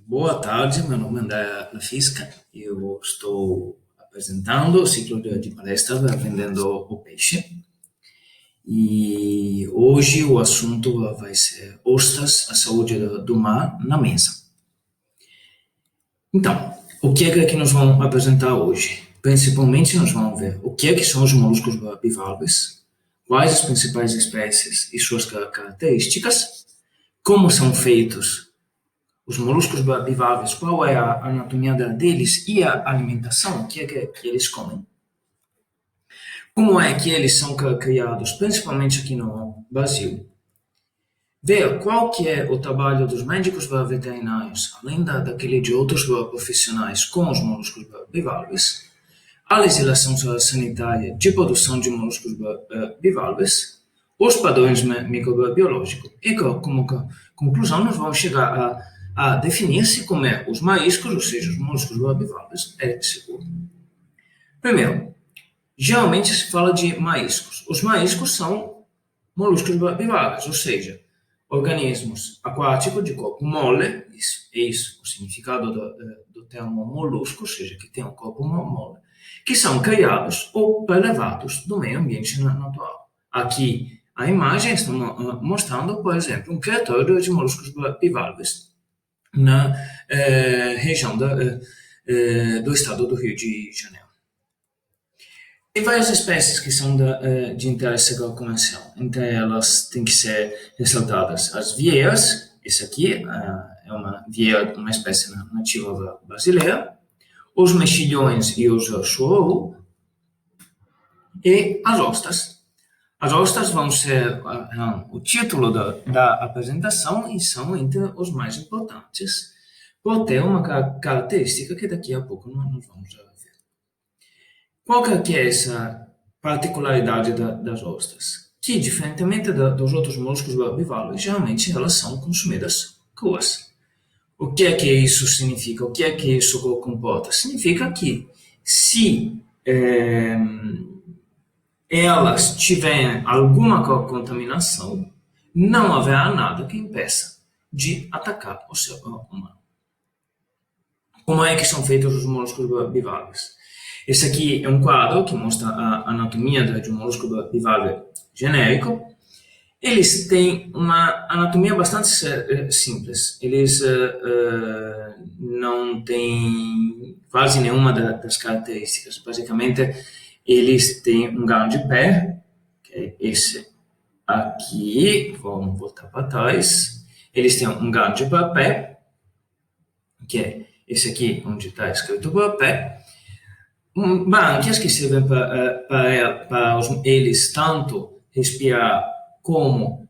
Boa tarde, meu nome é André Lafisca e eu estou apresentando o ciclo de palestra Vendendo o Peixe. E hoje o assunto vai ser ostras, a saúde do mar na mesa. Então, o que é que nós vamos apresentar hoje? Principalmente nós vamos ver o que são os moluscos bivalves, quais as principais espécies e suas características, como são feitos os moluscos bivalves, qual é a anatomia deles e a alimentação, o que é que eles comem. Como é que eles são criados, principalmente aqui no Brasil. Ver qual que é o trabalho dos médicos veterinários, além daquele de outros profissionais com os moluscos bivalves, a legislação sanitária de produção de moluscos bivalves, os padrões microbiológicos e, como conclusão, nós vamos chegar a definir se comer os mariscos, ou seja, os moluscos bivalves, é seguro. Primeiro, geralmente se fala de mariscos. Os mariscos são moluscos bivalves, ou seja, organismos aquáticos de corpo mole, isso o significado do termo molusco, ou seja, que tem um corpo mole, que são criados ou prelevados do meio ambiente natural. Aqui a imagem está mostrando, por exemplo, um criatório de moluscos bivalves na região do estado do Rio de Janeiro. Tem várias espécies que são de interesse comercial. Entre elas tem que ser ressaltadas as vieiras. Esse aqui é uma vieira, uma espécie nativa brasileira. Os mexilhões e os chororô. E as ostras. As ostras vão ser o título da apresentação e são entre os mais importantes, por ter uma característica que daqui a pouco nós vamos ver. Qual que é essa particularidade das ostras? Que, diferentemente dos outros moluscos bivalves, geralmente elas são consumidas cruas. O que é que isso significa? O que é que isso comporta? Significa que se elas tiverem alguma contaminação, não haverá nada que impeça de atacar o ser humano. Como é que são feitos os moluscos bivalves? Esse aqui é um quadro que mostra a anatomia de um molusco bivalve genérico. Eles têm uma anatomia bastante simples. Eles não têm quase nenhuma das características. Basicamente, eles têm um grande pé, que é esse aqui. Vamos voltar para trás. Eles têm um grande pé, que é esse aqui, onde está escrito pé. Brânquias que servem para eles tanto respirar como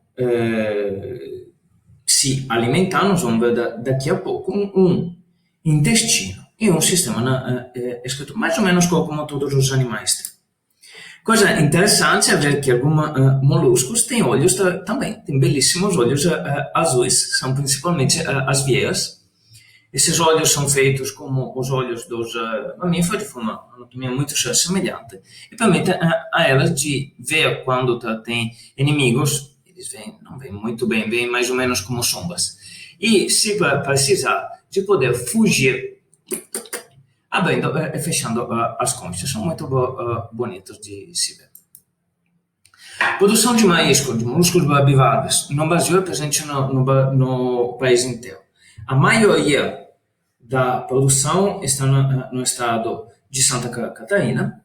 se alimentar. Nós vamos ver daqui a pouco um intestino e um sistema escrito mais ou menos como todos os animais têm. Coisa interessante é ver que alguns moluscos têm olhos também, têm belíssimos olhos azuis, são principalmente as vieiras. Esses olhos são feitos como os olhos dos mamíferos, de forma anatomia muito semelhante, e permitem a elas de ver quando tem inimigos. Eles não veem muito bem, veem mais ou menos como sombras. E se precisar de poder fugir, abrindo e fechando as conchas. São muito bonitos de se ver. Produção de marisco, de moluscos bivalves, no Brasil é presente no país inteiro. A maioria da produção está no estado de Santa Catarina,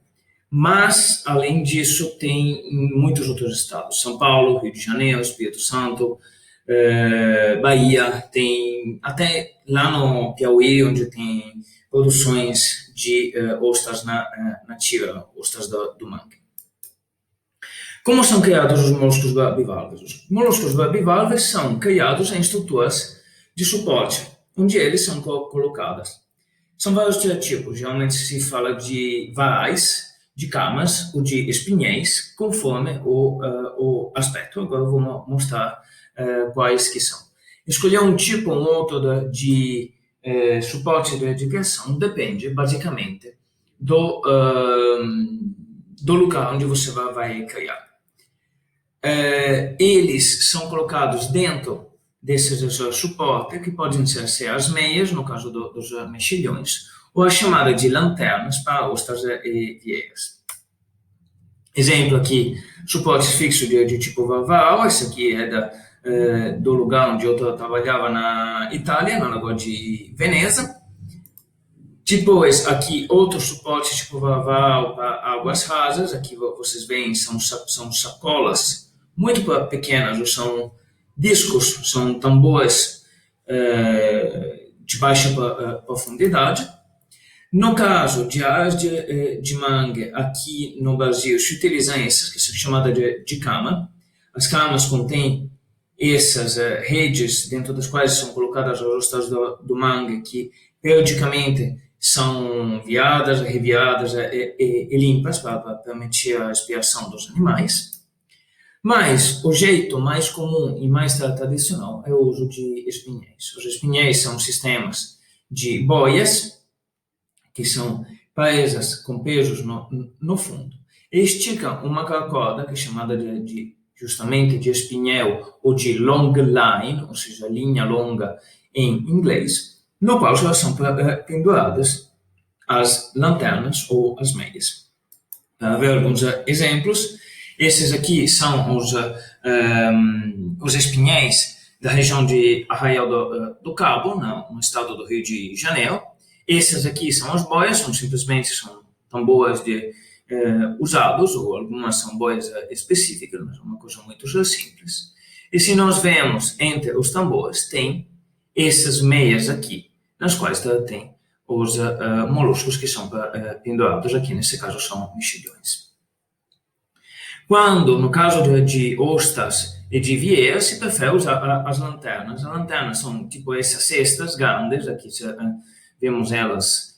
mas, além disso, tem em muitos outros estados. São Paulo, Rio de Janeiro, Espírito Santo, Bahia, tem até lá no Piauí, onde tem produções de ostras nativas, ostras do mangue. Como são criados os moluscos bivalves? Os moluscos bivalves são criados em estruturas de suporte, onde eles são colocados. São vários tipos, geralmente se fala de varais, de camas ou de espinhéis, conforme o aspecto. Agora eu vou mostrar quais que são. Escolher um tipo ou outro de suporte de criação depende, basicamente, do lugar onde você vai criar. Eles são colocados dentro desses suporte, que podem ser as meias, no caso dos mexilhões, ou a chamada de lanternas para ostas e vieiras. Exemplo aqui, suportes fixos de tipo Vaval, esse aqui é do lugar onde eu trabalhava na Itália, na Lagoa de Veneza. Depois, aqui, outros suportes tipo Vaval para águas rasas, aqui vocês veem, são sacolas muito pequenas, ou são discos, são tambores de baixa profundidade. No caso de áreas de mangue, aqui no Brasil, se utilizam essas, que são chamadas de cama. As camas contêm essas redes dentro das quais são colocadas as ostas do mangue, que periodicamente são viadas, reviadas e limpas para permitir a expiação dos animais. Mas o jeito mais comum e mais tradicional é o uso de espinhéis. Os espinhéis são sistemas de boias, que são presas com pesos no fundo, e esticam uma corda, que é chamada justamente de espinhel ou de long line, ou seja, linha longa em inglês, no qual elas são penduradas as lanternas ou as meias. Para ver alguns exemplos, esses aqui são os espinhéis da região de Arraial do Cabo, no estado do Rio de Janeiro. Essas aqui são as boias, são tambores usados, ou algumas são boias específicas, mas é uma coisa muito simples. E se nós vemos entre os tambores, tem essas meias aqui, nas quais tem os moluscos que são pendurados, aqui nesse caso são mexilhões. Quando, no caso de ostas e de vieiras, se prefere usar as lanternas. As lanternas são tipo essas cestas grandes, aqui vemos elas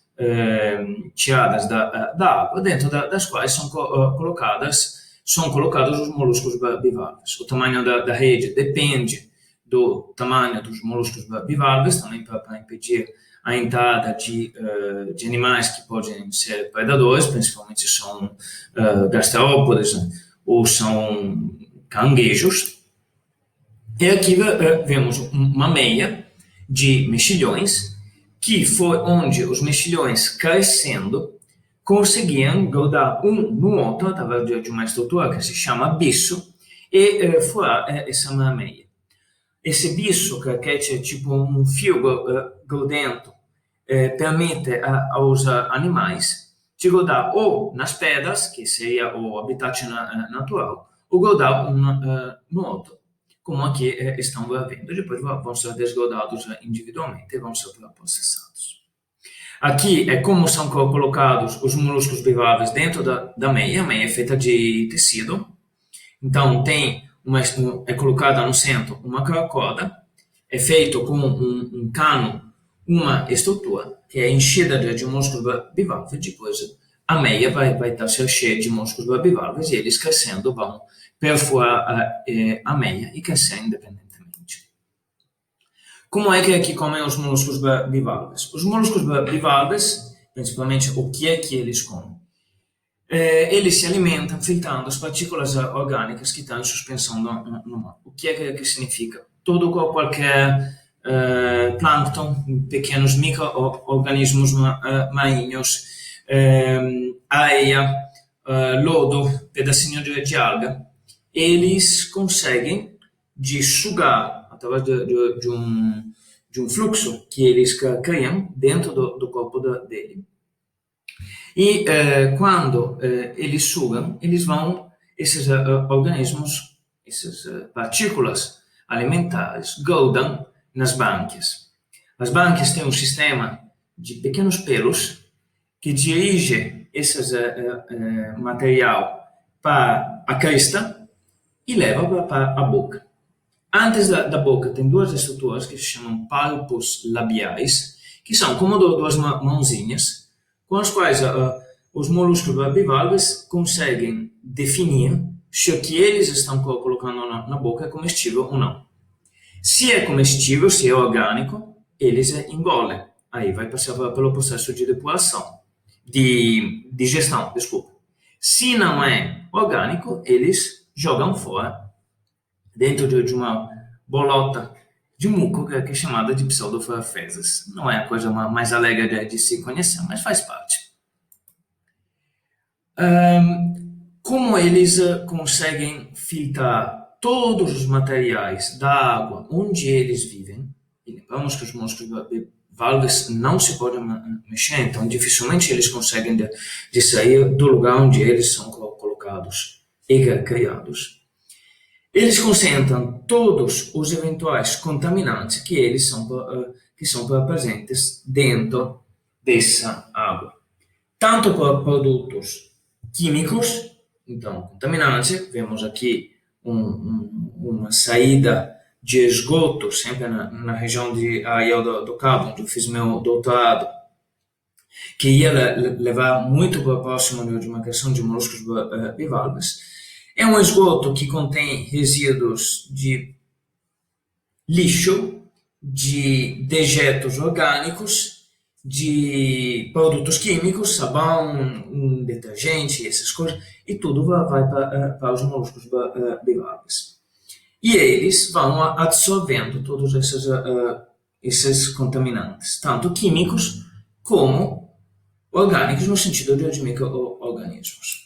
tiradas da água, dentro das quais são colocados os moluscos bivalves. O tamanho da rede depende do tamanho dos moluscos bivalves, também para impedir a entrada de animais que podem ser predadores, principalmente são gasterópodes ou são caranguejos. E aqui vemos uma meia de mexilhões, que foi onde os mexilhões, crescendo, conseguiam grudar um no outro através de uma estrutura que se chama bicho e furar essa meia. Esse bicho, que é tipo um fio grudento, permite aos animais de grudar ou nas pedras, que seria o habitat natural, ou grudar um no outro, como aqui estão vendo. Depois vão ser desgrudados individualmente e vão ser processados. Aqui é como são colocados os moluscos bivalves dentro da meia. A meia é feita de tecido. Então, é colocada no centro uma corda, é feito com um cano, uma estrutura, que é enchida de músculos bivalves. Depois, a meia vai estar cheia de músculos bivalves e eles crescendo vão perfurar a meia e crescer independentemente. Como é que comem os moluscos bivalves? Os moluscos bivalves, principalmente o que é que eles comem? Eles se alimentam filtrando as partículas orgânicas que estão em suspensão no mar. O que é que significa? Qualquer plâncton, pequenos micro-organismos marinhos, areia, lodo, pedacinho de alga, eles conseguem sugar através de um fluxo que eles criam dentro do corpo dele. E quando eles sugam, esses organismos, essas partículas alimentares, grudam nas brânquias. As brânquias têm um sistema de pequenos pelos que dirige esse material para a crista e leva para a boca. Antes da boca tem duas estruturas que se chamam palpos labiais, que são como duas mãozinhas, com as quais os moluscos bivalves conseguem definir se o que eles estão colocando na boca é comestível ou não. Se é comestível, se é orgânico, eles engolem. Aí vai passar pelo processo de depuração, de digestão, desculpa. Se não é orgânico, eles jogam fora, dentro de uma bolota de muco, que é chamada de pseudofezes. Não é a coisa mais alegre de se conhecer, mas faz parte. Como eles conseguem filtrar todos os materiais da água onde eles vivem, e lembramos que os monstros bivalves não se podem mexer, então dificilmente eles conseguem de sair do lugar onde eles são colocados e criados. Eles concentram todos os eventuais contaminantes que são presentes dentro dessa água, tanto por produtos químicos, então contaminantes, vemos aqui uma saída de esgoto, sempre na região de Arraial do Cabo, onde eu fiz meu doutorado, que ia levar muito para próximo de uma questão de moluscos bivalves. É um esgoto que contém resíduos de lixo, de dejetos orgânicos, de produtos químicos, sabão, detergente, essas coisas, e tudo vai para os moluscos bivalves. E eles vão absorvendo todos esses contaminantes, tanto químicos como orgânicos, no sentido de micro-organismos.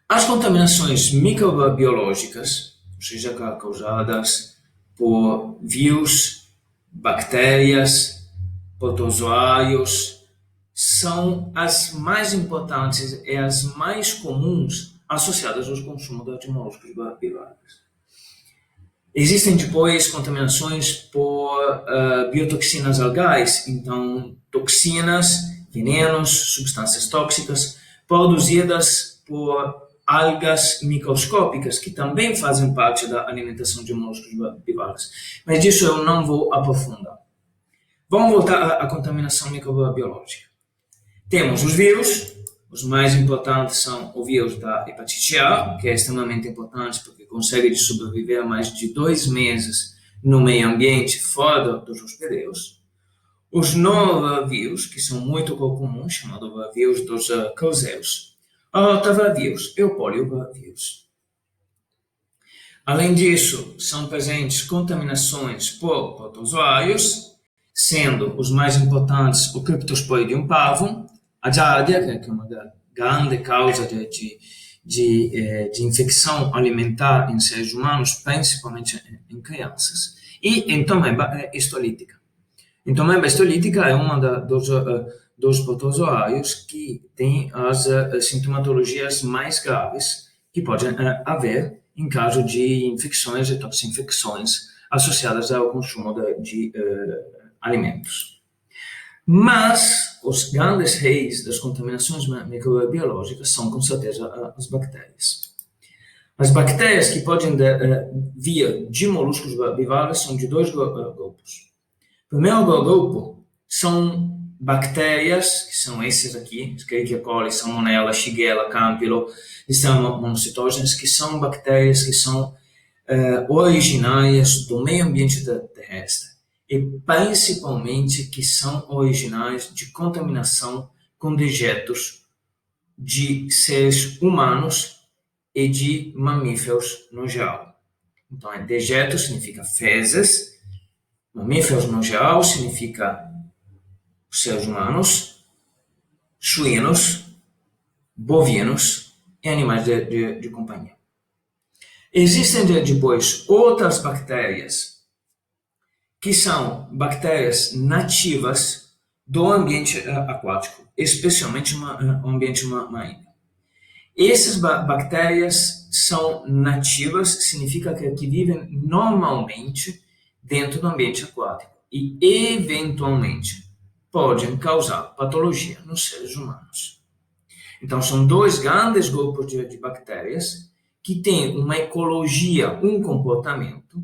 As contaminações microbiológicas, ou seja, causadas por vírus, bactérias, protozoários, são as mais importantes e as mais comuns associadas ao consumo de moluscos bivalves. Existem depois contaminações por biotoxinas algais, então toxinas, venenos, substâncias tóxicas produzidas por algas microscópicas, que também fazem parte da alimentação de moluscos bivalves. Mas disso eu não vou aprofundar. Vamos voltar à contaminação microbiológica. Temos os vírus, os mais importantes são o vírus da hepatite A, que é extremamente importante porque consegue sobreviver mais de 2 meses no meio ambiente fora dos hospedeiros. Os norovírus, que são muito comuns, chamados vírus dos cruzeiros. O rotavírus e o poliovírus. Além disso, são presentes contaminações por protozoários, sendo os mais importantes o Cryptosporidium parvum, a giardia, que é uma grande causa de infecção alimentar em seres humanos, principalmente em crianças, e entomeba histolítica. Entomeba histolítica é uma dos protozoários que tem as sintomatologias mais graves que podem haver em caso de infecções e toxinfecções associadas ao consumo de alimentos. Mas os grandes reis das contaminações microbiológicas são, com certeza, as bactérias. As bactérias que podem vir de moluscos bivalves são de 2 grupos. O primeiro grupo são bactérias, que são esses aqui, Escherichia coli, Salmonella, Shigella, Campylor, monocytogenes, que são bactérias que são originárias do meio ambiente terrestre e principalmente que são originárias de contaminação com dejetos de seres humanos e de mamíferos no geral. Então, dejeto significa fezes, mamíferos no geral significa seres humanos, suínos, bovinos e animais de companhia. Existem depois outras bactérias que são bactérias nativas do ambiente aquático, especialmente no ambiente marinho. Essas bactérias são nativas, significa que vivem normalmente dentro do ambiente aquático e, eventualmente, podem causar patologia nos seres humanos. Então, são 2 grandes grupos de bactérias que têm uma ecologia, um comportamento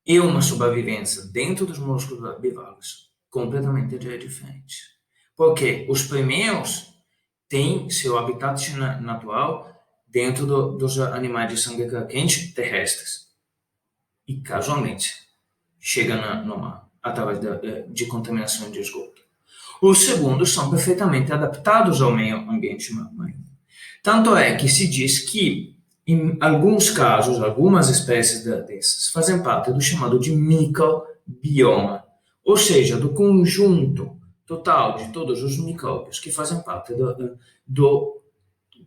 e uma sobrevivência dentro dos moluscos bivalves completamente diferentes. Porque os primeiros têm seu habitat natural dentro dos animais de sangue quente terrestres e, casualmente, chegam no mar através de contaminação de esgoto. Os segundos são perfeitamente adaptados ao meio ambiente marinho. Tanto é que se diz que em alguns casos, algumas espécies dessas fazem parte do chamado de microbioma, ou seja, do conjunto total de todos os micróbios que fazem parte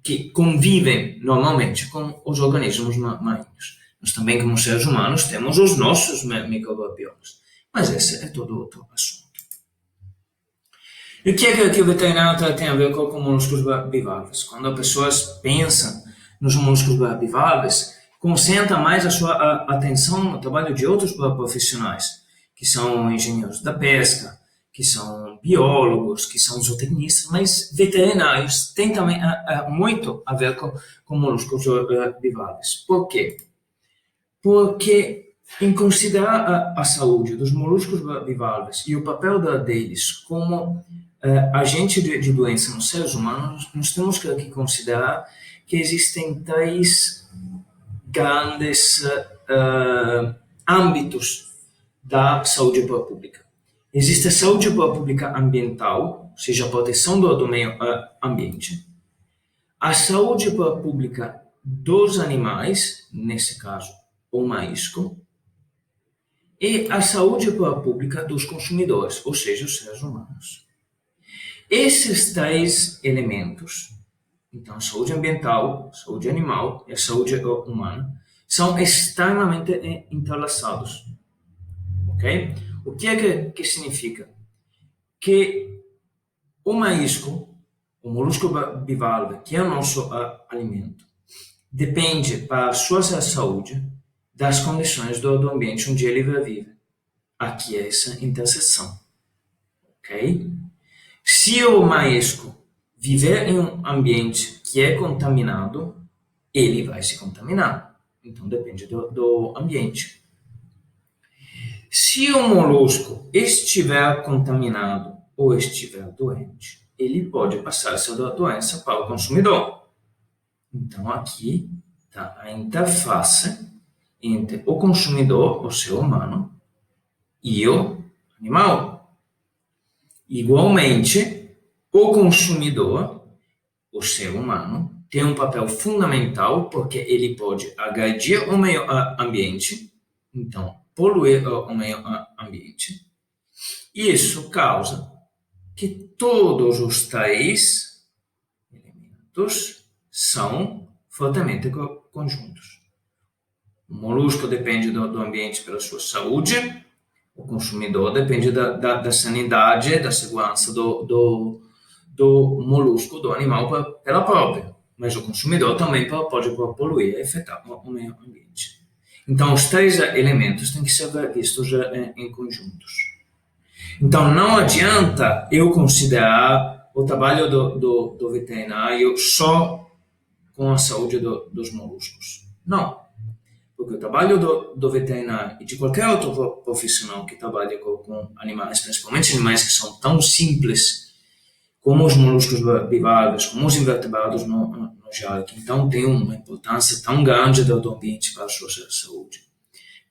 que convivem normalmente com os organismos marinhos. Nós também, como seres humanos, temos os nossos microbiomas, mas esse é todo outro assunto. E o que é que o veterinário tem a ver com molluscos bivalves? Quando as pessoas pensam nos molluscos bivalves, concentra mais a sua atenção no trabalho de outros profissionais, que são engenheiros da pesca, que são biólogos, que são zootecnistas, mas veterinários têm também muito a ver com molluscos bivalves. Por quê? Porque em considerar a saúde dos molluscos bivalves e o papel deles como agente de doença nos seres humanos, nós temos que considerar que existem três grandes âmbitos da saúde pública. Existe a saúde pública ambiental, ou seja, a proteção do meio ambiente. A saúde pública dos animais, nesse caso, o marisco. E a saúde pública dos consumidores, ou seja, os seres humanos. Esses três elementos, então a saúde ambiental, a saúde animal e a saúde humana, são extremamente entrelaçados. Ok? O que é que significa? Que o marisco, o molusco bivalve, que é o nosso alimento, depende para a sua saúde das condições do ambiente onde ele vive. Aqui é essa interseção. Ok? Se o marisco viver em um ambiente que é contaminado, ele vai se contaminar. Então depende do ambiente. Se o molusco estiver contaminado ou estiver doente, ele pode passar essa doença para o consumidor. Então aqui está a interface entre o consumidor, o ser humano, e o animal. Igualmente, o consumidor, o ser humano, tem um papel fundamental porque ele pode agredir o meio ambiente, então poluir o meio ambiente. E isso causa que todos os três elementos são fortemente conjuntos. O molusco depende do ambiente pela sua saúde, o consumidor depende da sanidade, da segurança do molusco, do animal pela própria, mas o consumidor também pode poluir e afetar o meio ambiente. Então, os três elementos têm que ser vistos em conjuntos. Então, não adianta eu considerar o trabalho do veterinário só com a saúde dos moluscos. Não. Porque o trabalho do veterinário e de qualquer outro profissional que trabalhe com animais, principalmente animais que são tão simples como os moluscos bivalves, como os invertebrados no geral, que então tem uma importância tão grande do ambiente para a sua saúde,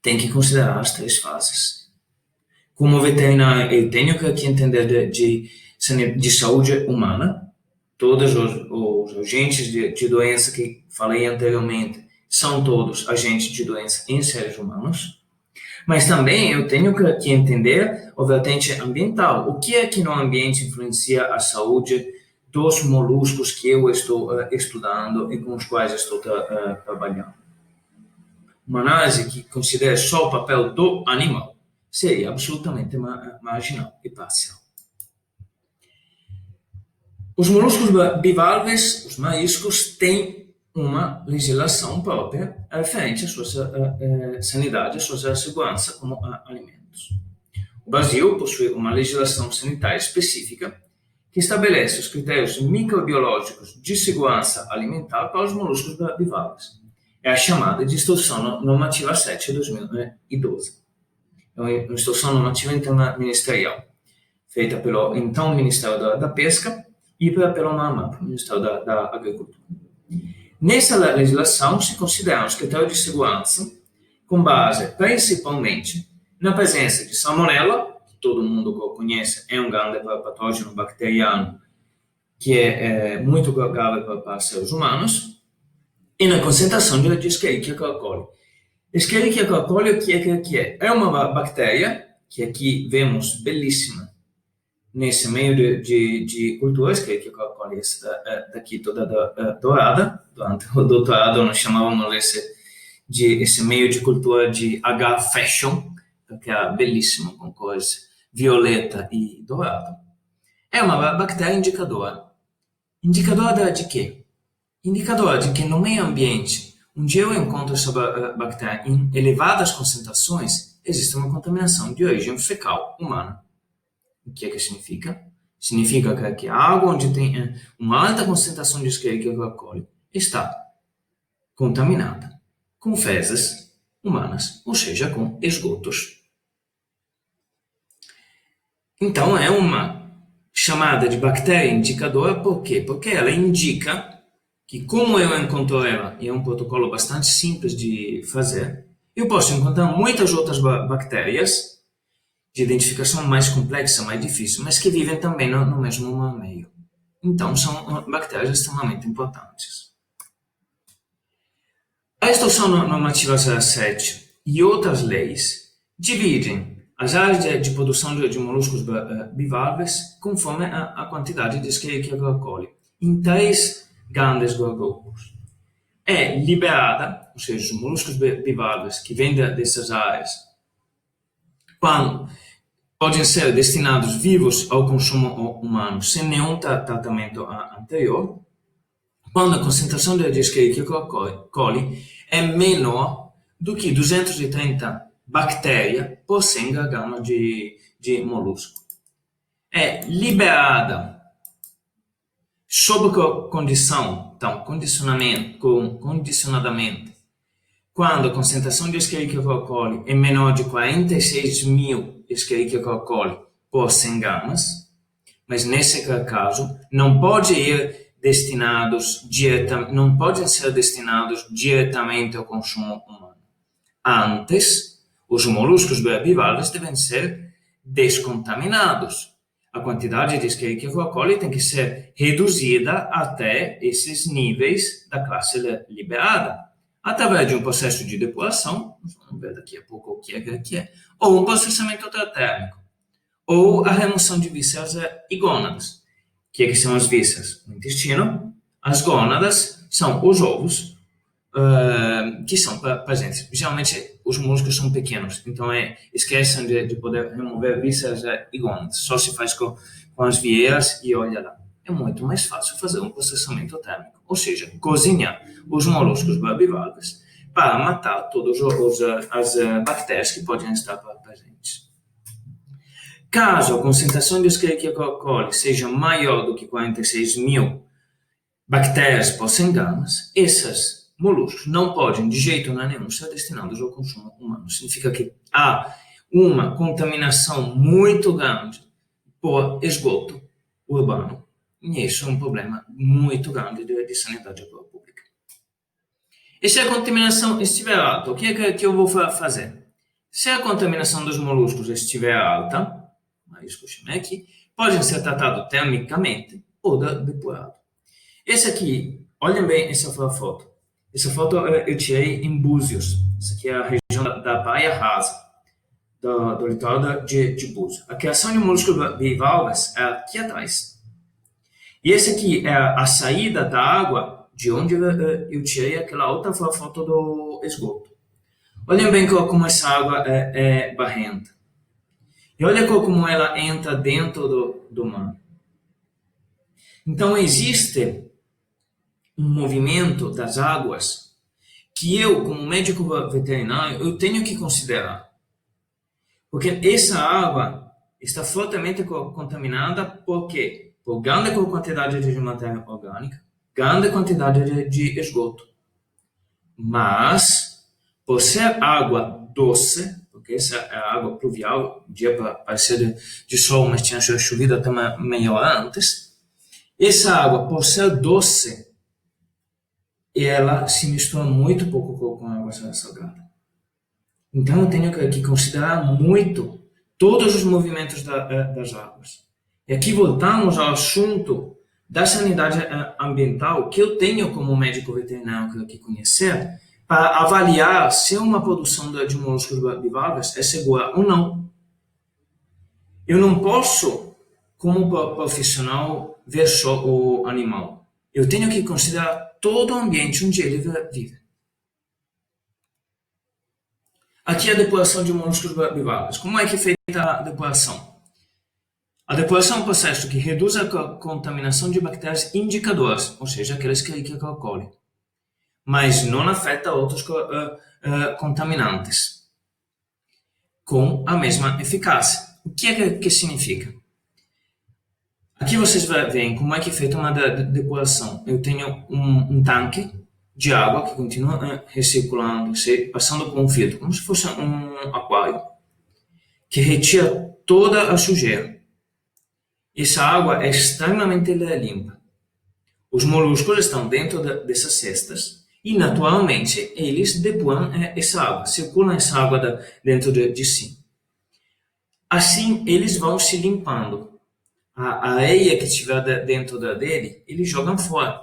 tem que considerar as três fases. Como veterinário, eu tenho que entender de saúde humana, todos os agentes de doença que falei anteriormente, são todos agentes de doença em seres humanos, mas também eu tenho que entender o vertente ambiental. O que é que no ambiente influencia a saúde dos moluscos que eu estou estudando e com os quais estou trabalhando? Uma análise que considera só o papel do animal seria absolutamente marginal e parcial. Os moluscos bivalves, os mariscos, têm uma legislação própria referente à sua sanidade, à sua segurança como alimentos. O Brasil possui uma legislação sanitária específica que estabelece os critérios microbiológicos de segurança alimentar para os moluscos bivalves. É a chamada de Instrução Normativa 7 de 2012. É uma instrução normativa interministerial, feita pelo então Ministério da Pesca e pelo MAMAP, Ministério da Agricultura. Nessa legislação se consideram os critérios de segurança com base principalmente na presença de salmonela, que todo mundo conhece, é um grande patógeno bacteriano que é muito grave para seres humanos, e na concentração de Escherichia coli. Escherichia coli, o que é? É uma bactéria que aqui vemos belíssima nesse meio de cultura, Escherichia coli, essa daqui toda dourada. Durante o doutorado nós chamávamos esse meio de cultura de H fashion, porque era belíssimo, com cores violeta e dourado. É uma bactéria indicadora. Indicadora de quê? Indicadora de que no meio ambiente, onde eu encontro essa bactéria em elevadas concentrações, existe uma contaminação de origem fecal humana. O que é que significa? Significa que a água onde tem uma alta concentração de Escherichia coli está contaminada com fezes humanas, ou seja, com esgotos. Então é uma chamada de bactéria indicadora, por quê? Porque ela indica que, como eu encontro ela, e é um protocolo bastante simples de fazer, eu posso encontrar muitas outras bactérias de identificação mais complexa, mais difícil, mas que vivem também no mesmo meio. Então são bactérias extremamente importantes. A Instrução Normativa 07 e outras leis dividem as áreas de produção de moluscos bivalves conforme a quantidade de Escherichia coli em 3 grandes grupos. É liberada, ou seja, os moluscos bivalves que vêm dessas áreas, quando podem ser destinados vivos ao consumo humano sem nenhum tratamento anterior, quando a concentração de Escherichia coli é menor do que 230 bactérias por 100 gramas de molusco. É liberada sob condição, então, condicionadamente, quando a concentração de Escherichia coli é menor de 46.000 Escherichia coli por 100 gramas, mas nesse caso não pode não podem ser destinados diretamente ao consumo humano. Antes, os moluscos bivalves devem ser descontaminados. A quantidade de Escherichia coli tem que ser reduzida até esses níveis da classe liberada, através de um processo de depuração, vamos ver daqui a pouco o que é, ou um processamento térmico, ou a remoção de vísceras e gônadas. O que são as vísceras? No intestino. As gônadas são os ovos que são presentes. Geralmente os moluscos são pequenos, então esquecem de poder remover vísceras e gônadas. Só se faz com as vieiras e olha lá. É muito mais fácil fazer um processamento térmico, ou seja, cozinhar os moluscos bivalves para matar todas as bactérias que podem estar presentes. Caso a concentração de Escherichia coli seja maior do que 46.000 bactérias por 100 gramas, esses moluscos não podem de jeito nenhum ser destinados ao consumo humano. Significa que há uma contaminação muito grande por esgoto urbano. E isso é um problema muito grande de sanidade pública. E se a contaminação estiver alta, o que é que eu vou fazer? Se a contaminação dos moluscos estiver alta, aqui, podem ser tratados termicamente ou depurados. Esse aqui, olhem bem essa foto. Essa foto eu tirei em Búzios. Essa aqui é a região da Baía Rasa, do litoral de Búzios. A criação de moluscos bivalves é aqui atrás. E esse aqui é a saída da água de onde eu tirei aquela outra foto do esgoto. Olhem bem como essa água é barrenta. E olha como ela entra dentro do mar. Então existe um movimento das águas que eu, como médico veterinário, eu tenho que considerar. Porque essa água está fortemente contaminada por quê? Por grande quantidade de matéria orgânica, grande quantidade de esgoto. Mas, por ser água doce, porque essa é a água pluvial, um dia parecia de sol, mas tinha chovido até meia hora antes, essa água, por ser doce, ela se mistura muito pouco com a água salgada. Então eu tenho que considerar muito todos os movimentos das águas. E aqui voltamos ao assunto da sanidade ambiental que eu tenho como médico veterinário que conhecer para avaliar se uma produção de moluscos bivalves é segura ou não. Eu não posso, como profissional, ver só o animal. Eu tenho que considerar todo o ambiente onde ele vive. Aqui a depuração de moluscos bivalves. Como é que é feita a depuração? A depuração é um processo que reduz a contaminação de bactérias indicadoras, ou seja, aquelas que Escherichia coli, mas não afeta outros contaminantes, com a mesma eficácia. O que é que significa? Aqui vocês veem como é que é feita uma depuração. Eu tenho um tanque de água que continua recirculando, passando por um filtro, como se fosse um aquário, que retira toda a sujeira. Essa água é extremamente limpa. Os moluscos estão dentro dessas cestas e, naturalmente, eles depuram essa água, circulam essa água dentro de si. Assim, eles vão se limpando. A areia que estiver dentro dele, eles jogam fora.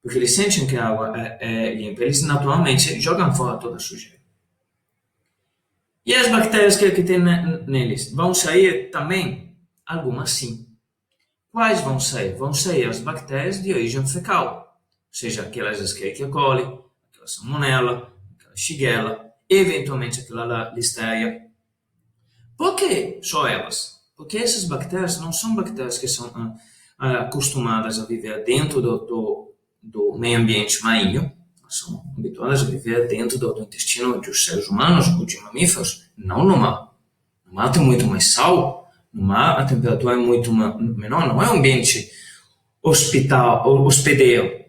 Porque eles sentem que a água é limpa. Eles, naturalmente, jogam fora toda a sujeira. E as bactérias que tem neles? Vão sair também? Algumas sim. Quais vão sair? Vão sair as bactérias de origem fecal. Ou seja, aquelas Escherichia coli, aquela Salmonella, aquela Shigella, eventualmente aquela Listeria. Por que só elas? Porque essas bactérias não são bactérias que são acostumadas a viver dentro do meio ambiente marinho, são habituadas a viver dentro do intestino dos seres humanos ou de mamíferos, não no mar. No mar tem muito mais sal, no mar a temperatura é muito menor, não é um ambiente hospedeiro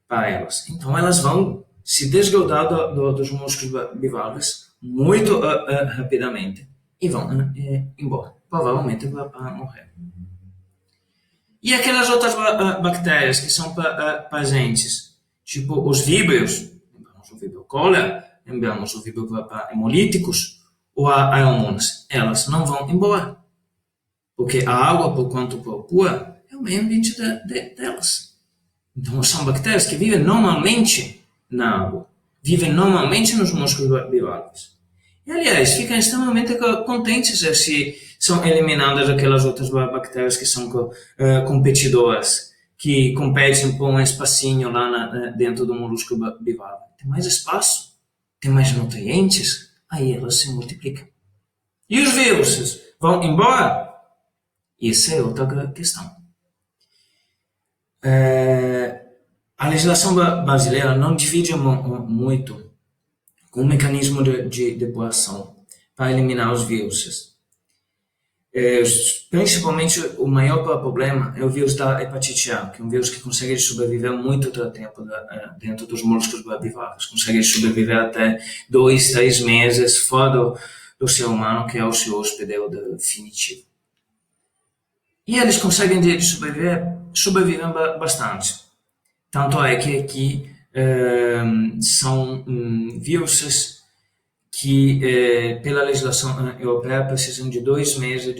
para elas. Então elas vão se desgrudar dos moluscos bivalves muito rapidamente e vão embora, provavelmente para morrer. E aquelas outras bactérias que são presentes, tipo os víbrios, lembramos o Vibrio cholera, lembramos o Vibrio hemolíticos ou a Aeromonas, elas não vão embora. Porque a água, por quanto pura, é o meio ambiente delas. Então são bactérias que vivem normalmente na água, vivem normalmente nos músculos bivalves. E, aliás, ficam extremamente contentes se são eliminadas aquelas outras bactérias que são competidoras, que competem por um espacinho lá dentro do molúsculo bivalve. Tem mais espaço, tem mais nutrientes, aí elas se multiplicam. E os vírus vão embora? Essa é outra questão. A legislação brasileira não divide muito com o mecanismo de depuração para eliminar os vírus. Principalmente o maior problema é o vírus da hepatite A, que é um vírus que consegue sobreviver muito tempo dentro dos moluscos bivalves, consegue sobreviver até 2, 3 meses fora do ser humano, que é o seu hospedeiro definitivo. E eles conseguem sobrevivem bastante. Tanto é que aqui são vírus que, pela legislação europeia, precisam de 2 meses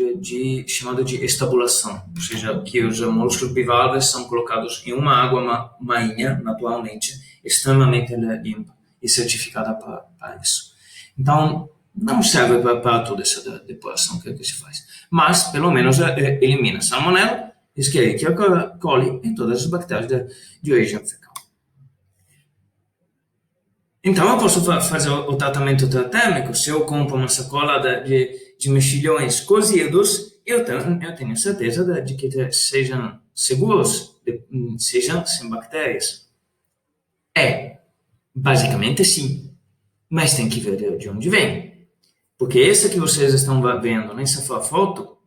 chamado de estabulação. Ou seja, que os moluscos bivalves são colocados em uma água marinha, naturalmente, extremamente limpa e certificada para isso. Então, não serve para toda essa depuração que se faz. Mas, pelo menos, elimina Salmonella, Escherichia coli e todas as bactérias de origem fecal. Então, eu posso fazer o tratamento térmico. Se eu compro uma sacola de mexilhões cozidos, eu tenho certeza de que sejam seguros, sejam sem bactérias. Basicamente sim, mas tem que ver de onde vem. Porque essa que vocês estão vendo nessa foto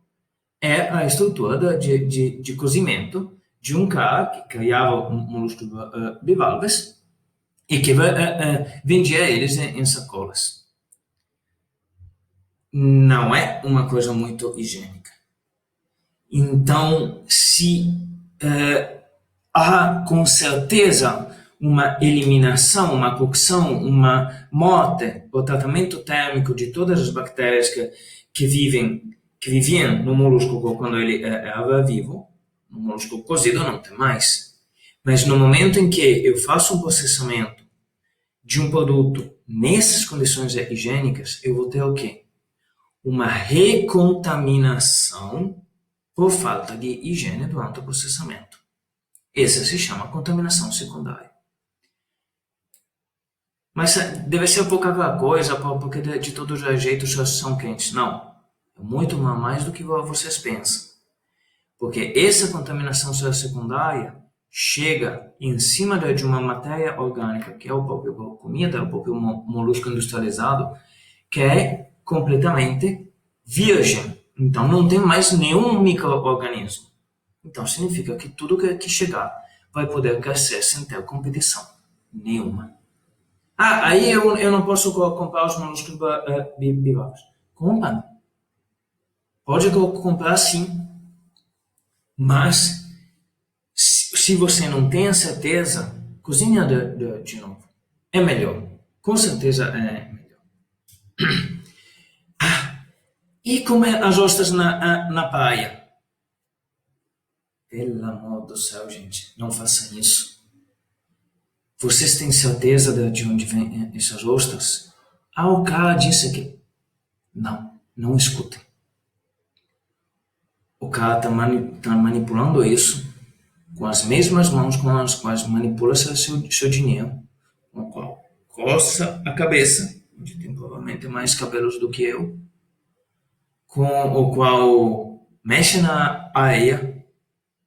é a estrutura de cozimento de um cara que criava moluscos bivalves e que vendia eles em sacolas. Não é uma coisa muito higiênica. Então, se há com certeza uma eliminação, uma cocção, uma morte, o tratamento térmico de todas as bactérias que viviam no molusco quando ele era vivo, no molusco cozido não tem mais. Mas no momento em que eu faço um processamento de um produto nessas condições higiênicas, eu vou ter o quê? Uma recontaminação por falta de higiene durante o processamento. Essa se chama contaminação secundária. Mas deve ser pouca coisa, porque de todo jeito são quentes. Não, é muito mais do que vocês pensam. Porque essa contaminação secundária chega em cima de uma matéria orgânica, que é o próprio comida, o próprio molusco industrializado, que é completamente virgem. Então não tem mais nenhum micro-organismo. Então significa que tudo que chegar vai poder crescer sem ter competição nenhuma. Aí eu não posso comprar os moluscos bivalves. Compra. Pode comprar sim. Mas se você não tem a certeza, cozinha de novo. É melhor. Com certeza é melhor. E comer as ostras na praia? Pelo amor do céu, gente, não façam isso. Vocês têm certeza de onde vêm essas ostras? O cara disse que... Não escutem. O cara está manipulando isso com as mesmas mãos com as quais manipula seu dinheiro, com o qual coça a cabeça, onde tem provavelmente mais cabelos do que eu, com o qual mexe na areia.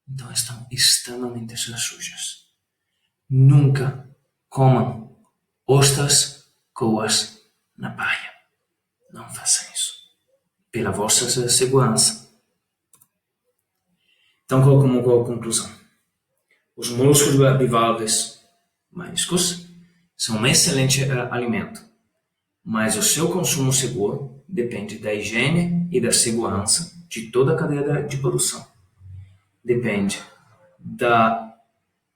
Então estão extremamente sujas. Nunca comam ostras cruas na praia. Não façam isso. Pela vossa segurança. Então, como conclusão? Os moluscos bivalves mariscos são um excelente alimento, mas o seu consumo seguro depende da higiene e da segurança de toda a cadeia de produção. Depende da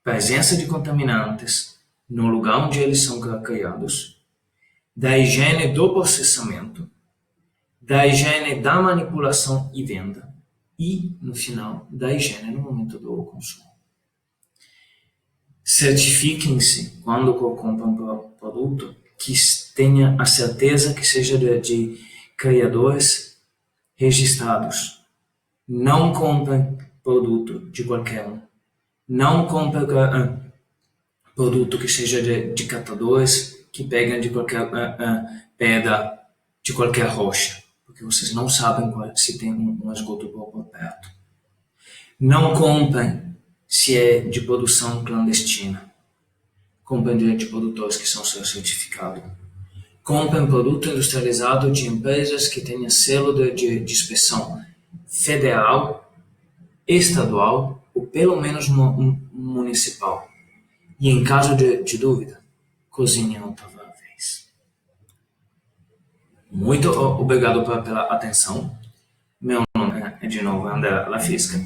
presença de contaminantes no lugar onde eles são criados, da higiene do processamento, da higiene da manipulação e venda e, no final, da higiene no momento do consumo. Certifiquem-se quando compram um produto que tenha a certeza que seja de criadores registrados. Não comprem produto de qualquer um. Não comprem produto que seja de catadores que pegam de qualquer pedra, de qualquer rocha, porque vocês não sabem se tem um esgoto por perto. Não comprem se é de produção clandestina. Comprem de produtores que são certificados. Comprem produto industrializado de empresas que tenham selo de inspeção federal, estadual ou pelo menos municipal. E em caso de dúvida, cozinhem outra vez. Muito obrigado pela atenção. Meu nome é de novo André Lafisca.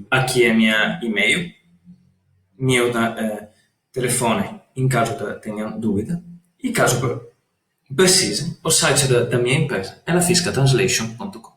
Aqui é minha e-mail, meu telefone em caso tenha dúvida. E caso precise, o site da minha empresa é lafiscatranslation.com.